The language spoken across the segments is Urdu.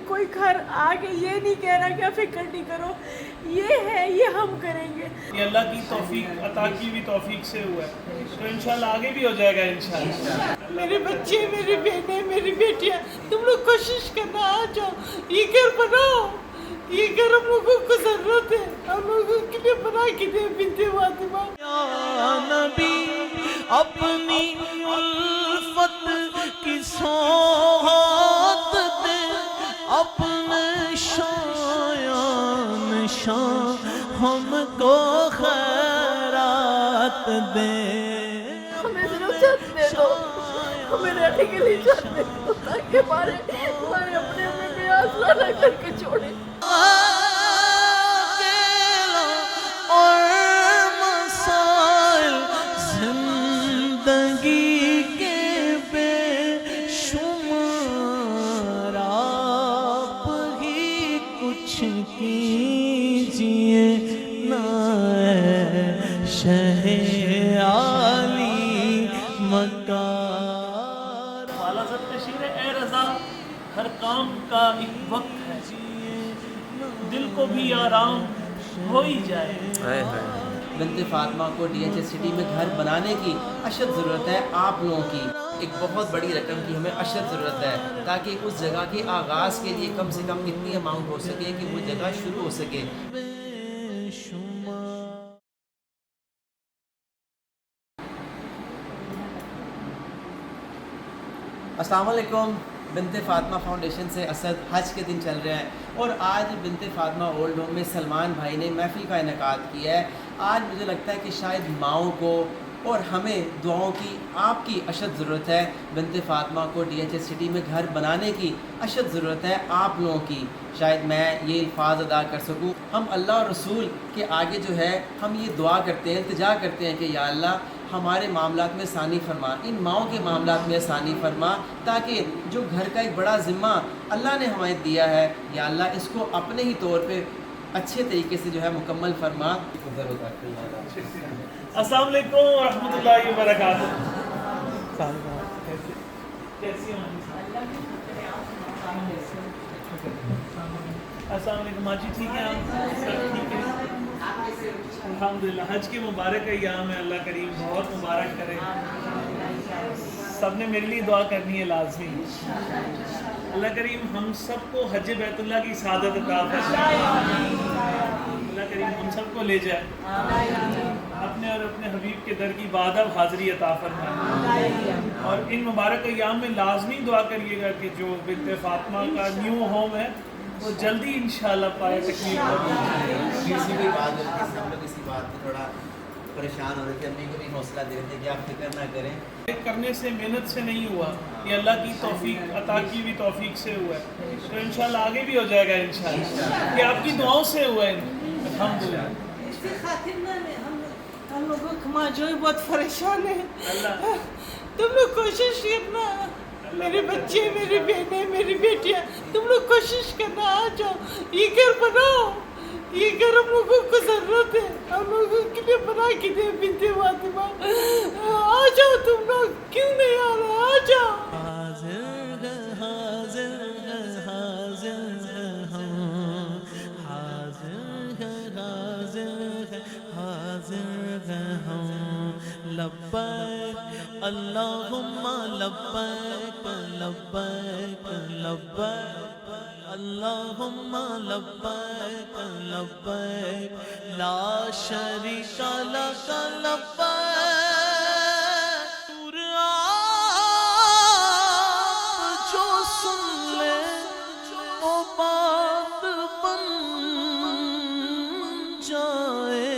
کوئی گھر آگے یہ نہیں کہہ رہا کہ فکر نہیں کرو، یہ ہے یہ ہم کریں گے. یہ اللہ کی توفیق عطا کی بھی توفیق سے ہوا ہے، تو انشاءاللہ آگے بھی ہو جائے گا انشاءاللہ. میرے بچے، میری بہنیں، میری بیٹیاں، تم لوگ کوشش کرنا، آ جاؤ، یہ گھر بناؤ، یہ گھر ہم لوگوں کو ضرورت ہے، ہم لوگوں کے لیے بنا کے دے بنت فاطمہ. یا نبی اپنی الفت کی سوغات دے، اپنے شایان شان ہم کو خیرات دے. ہمیں ضرور چھت دے دو، ہمیں رہنے کے لیے چھت دے دو، تاکہ ہمارے اپنے میں کوئی آسرا نہ کر کے چھوڑے. اور مسائل زندگی کے بے شمار، آپ ہی کچھ کیجئے نا اے شہ عالی مکار. اعلیٰ حضرت کا شعر ہے، اے رضا ہر کام کا ایک وقت ہے، دل کو بھی آرام ہو ہی جائے. بنت فاطمہ کو ڈی ایچ ایس سٹی میں گھر بنانے کی اشد ضرورت ہے. آپ لوگوں کی ایک بہت بڑی رقم کی ہمیں اشد ضرورت ہے، تاکہ اس جگہ کے آغاز کے لیے کم سے کم اتنی اماؤنٹ ہو سکے کہ وہ جگہ شروع ہو سکے. السلام علیکم. بنت فاطمہ فاؤنڈیشن سے اسد حج کے دن چل رہے ہیں، اور آج بنت فاطمہ اولڈ ہوم میں سلمان بھائی نے محفل کا انعقاد کیا ہے. آج مجھے لگتا ہے کہ شاید ماؤں کو اور ہمیں دعاؤں کی، آپ کی اشد ضرورت ہے. بنت فاطمہ کو ڈی ایچ ایس سٹی میں گھر بنانے کی اشد ضرورت ہے آپ لوگوں کی. شاید میں یہ الفاظ ادا کر سکوں. ہم اللہ اور رسول کے آگے جو ہے ہم یہ دعا کرتے ہیں، التجا کرتے ہیں کہ یا اللہ ہمارے معاملات میں آسانی فرما، ان ماؤں کے معاملات میں آسانی فرما، تاکہ جو گھر کا ایک بڑا ذمہ اللہ نے ہمیں دیا ہے، یا اللہ اس کو اپنے ہی طور پہ اچھے طریقے سے جو ہے مکمل فرما. السلام علیکم ورحمۃ اللہ وبرکاتہ. کیسی ہیں؟ السلام علیکم. ہاں جی ٹھیک ہے، آپ سب ٹھیک ہے؟ الحمدللہ. حج کے مبارک ایام ہے، اللہ کریم بہت مبارک کرے. سب نے میرے لیے دعا کرنی ہے لازمی. اللہ کریم ہم سب کو حج بیت اللہ کی سعادت عطا فرمائے. اللہ کریم ہم سب کو لے جائے، اپنے اور اپنے حبیب کے در کی بادب حاضری عطا فرمائے. اور ان مبارک ایام میں لازمی دعا کریے گا کہ جو بنت فاطمہ کا نیو ہوم ہے وہ جلدی انشاءاللہ پائے تکمیل ہوگی. کسی بھی بات ہم لوگ اسی بات پہ تھوڑا پریشان ہو رہے تھے، امی کو بھی حوصلہ دے رہے تھے کہ آپ فکر نہ کریں. کرنے سے محنت سے نہیں ہوا، یہ اللہ کی توفیق عطا کی بھی توفیق سے ہوا ہے، تو انشاءاللہ آگے بھی ہو جائے گا انشاءاللہ. یہ آپ کی دعاؤں سے ہوا ہے الحمدللہ. اس کی خاطر میں ہم لوگوں کا ماں جو بہت پریشان ہے. تم لوگ کوشش کرنا، میرے بچے، میری بہنیں، میری بیٹیاں، تم لوگ کوشش کرنا، آ جاؤ، یہ گھر بناؤ، یہ گھر ہم لوگوں کو ضرورت ہے، ہم لوگوں کے لیے بنا کے دے بنت فاطمہ. آ جاؤ تم لوگ، کیوں نہیں آ رہے؟ آ جاؤ. حاضر ہے، حاضر ہے، حاضر ہے ہم، حاضر ہے، حاضر ہے، حاضر ہے ہم. لبیک اللہم لبیک، لبیک لبیک اللہم لبیک، لبیک لا شریک لک لبیک. آپ جو سن لے وہ بات بن جائے.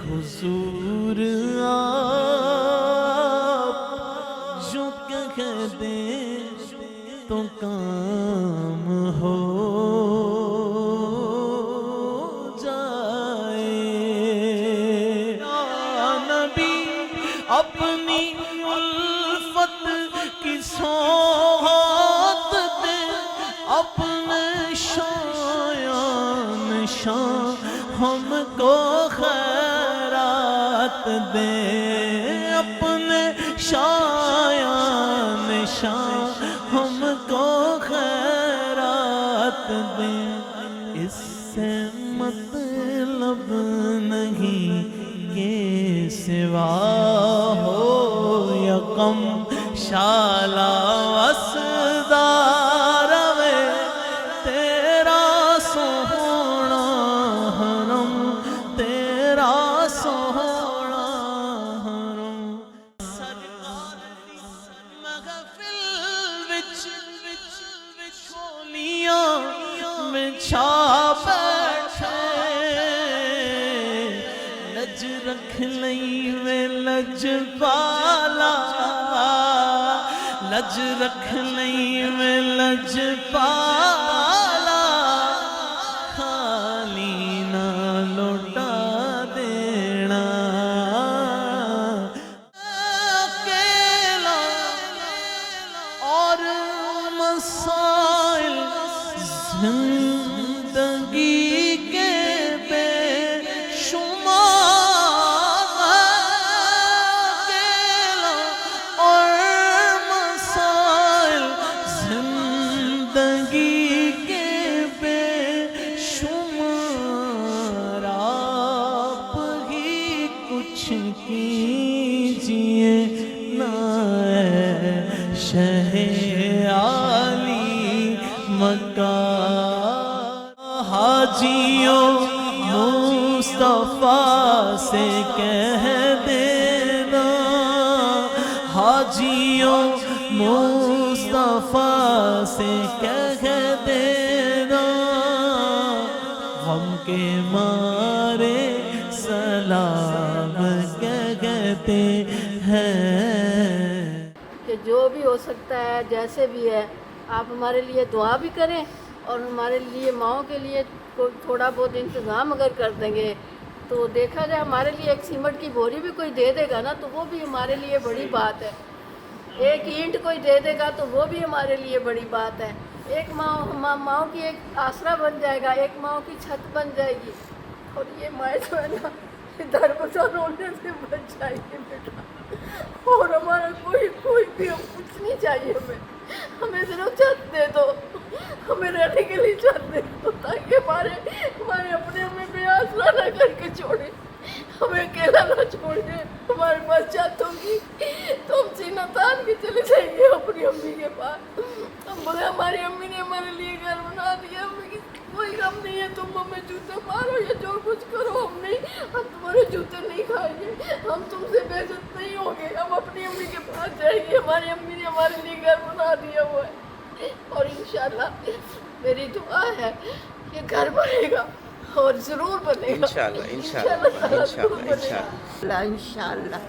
حضور آپ جو کہہ دیں تو کام ہو جائے. یا نبی اپنی الفت کی سوغات دے، اپنے شایان شان ہم کو خیرات دے. اپنے شایان شان ہم سوا ہو یکم شالا وسدار میں تیرا سونا حرم تیرا سونا حرم سرکار دی محفل وچ چھولیاں بچھا لج رکھ لئی میں لج پالا لج رکھ لئی میں لج پالا خالی نہ لوٹا دینا اکیلا اور مسائل زندگی کے بے شمار اکیلا اور مسائل زندگی کے بے شمار آپ ہی کچھ کیجیے نا اے شہ عالی مکہ حاجیوں مصطفیٰ سے کہہ دینا حاجیوں مصطفیٰ سے کہہ دینا غم کے مارے سلام کہتے ہیں کہ جو بھی ہو سکتا ہے جیسے بھی ہے آپ ہمارے لیے دعا بھی کریں اور ہمارے لیے ماؤں کے لیے تھوڑا بہت انتظام اگر کر دیں گے تو دیکھا جائے ہمارے لیے ایک سیمنٹ کی بوری بھی کوئی دے دے گا نا تو وہ بھی ہمارے لیے بڑی بات ہے. ایک اینٹ کوئی دے دے گا تو وہ بھی ہمارے لیے بڑی بات ہے. ایک ماؤں کی ایک آسرا بن جائے گا, ایک ماؤں کی چھت بن جائے گی. اور یہ مائیں جو ہے نا در بدر رونے سے بچ جائے گی بیٹا. اور ہمارا کوئی بھی کچھ نہیں چاہیے ہمیں صرف چھت دے دو, ہمیں رہنے کے لیے چھت دے دو تاکہ ہمارے اپنے ہمیں بے آسرا نہ کر کے چھوڑے, ہمیں اکیلا نہ چھوڑے. ہمارے پاس چھت ہوگی تو ہم سینہ تان کے چلے جائیں گے اپنی امی کے پاس. ہم بولے ہماری امی نے ہمارے لیے گھر بنا دیا, ہمیں کوئی غم نہیں ہے, تم ہمیں جوتے مارو یا جو کچھ کرو, ہم تمہارے جوتے نہیں کھائیں گے, ہم تم سے بے عزت نہیں ہوں گے, ہم اپنی امی کے پاس جائیں گے. ہماری امی نے ہمارے لیے گھر بنا دیا ہوا ہے اور انشاءاللہ میری دعا ہے کہ گھر بنے گا اور ضرور بنے گا انشاءاللہ.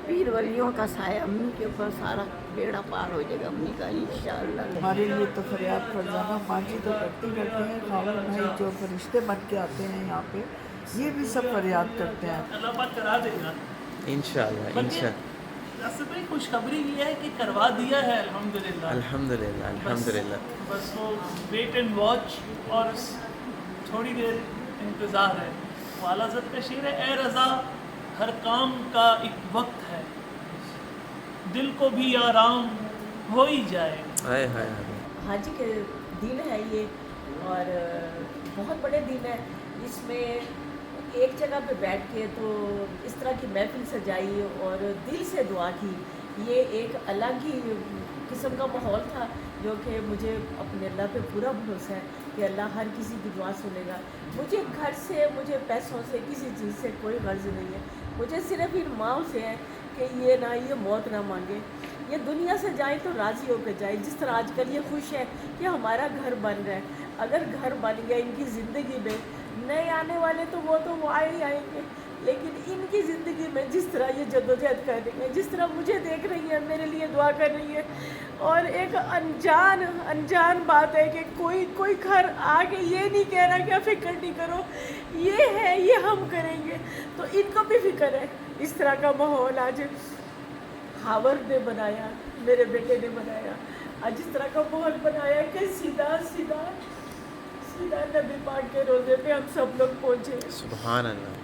پیر ولیوں کا سایہ امی کے اوپر سارا بیڑا پار ہو جائے گا امی کا انشاءاللہ. ہمارے لیے تو فریاد فرزانہ ماں جی تو کرتے ہیں, خاور بھائی جو فرشتے بن کے آتے ہیں یہاں پہ یہ بھی سب فریاد کرتے ہیں. اللہ پاک کرا دے گا انشاءاللہ. بھائی خوشخبری یہ ہے کہ کروا دیا ہے الحمدللہ. الحمدللہ. بس وہ ویٹ اینڈ واچ اور تھوڑی دیر انتظار ہے. والا حضرت کا شعر ہے, اے رضا ہر کام کا ایک وقت ہے, دل کو بھی آرام ہو ہی جائے. حاجی کے دن ہے یہ اور بہت بڑے دن ہے. اس میں ایک جگہ پہ بیٹھ کے تو اس طرح کی محفل سجائی اور دل سے دعا کی, یہ ایک الگ ہی قسم کا ماحول تھا جو کہ مجھے اپنے اللہ پہ پورا بھروسہ ہے کہ اللہ ہر کسی کی دعا سنے گا. مجھے گھر سے, مجھے پیسوں سے, کسی چیز سے کوئی غرض نہیں ہے. مجھے صرف ان ماؤں سے ہے کہ یہ موت نہ مانگے, یہ دنیا سے جائیں تو راضی ہو کے جائیں. جس طرح آج کل یہ خوش ہے کہ ہمارا گھر بن رہا ہے, اگر گھر بن گیا ان کی زندگی میں, نئے آنے والے تو وہ آئے ہی آئیں گے, لیکن ان کی زندگی میں جس طرح یہ جدوجہد کر رہی ہیں, جس طرح مجھے دیکھ رہی ہے, میرے لیے دعا کر رہی ہے, اور ایک انجان بات ہے کہ کوئی گھر آ کے یہ نہیں کہہ رہا کہ فکر نہیں کرو, یہ ہے یہ ہم کریں گے, تو ان کو بھی فکر ہے. اس طرح کا ماحول آج ہاور نے بنایا, میرے بیٹے نے بنایا, آج اس طرح کا ماحول بنایا کہ سیدھا نبی پاک کے روزے پہ ہم سب لوگ پہنچے. سبحان اللہ.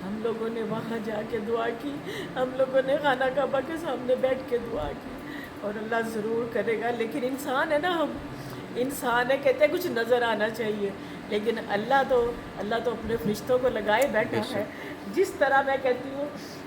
ہم لوگوں نے وہاں جا کے دعا کی, ہم لوگوں نے خانہ کعبہ کے سامنے بیٹھ کے دعا کی, اور اللہ ضرور کرے گا. لیکن انسان ہے نا, ہم انسان ہے, کہتے ہیں کچھ نظر آنا چاہیے, لیکن اللہ تو اپنے فرشتوں کو لگائے بیٹھا ہے. جس طرح میں کہتی ہوں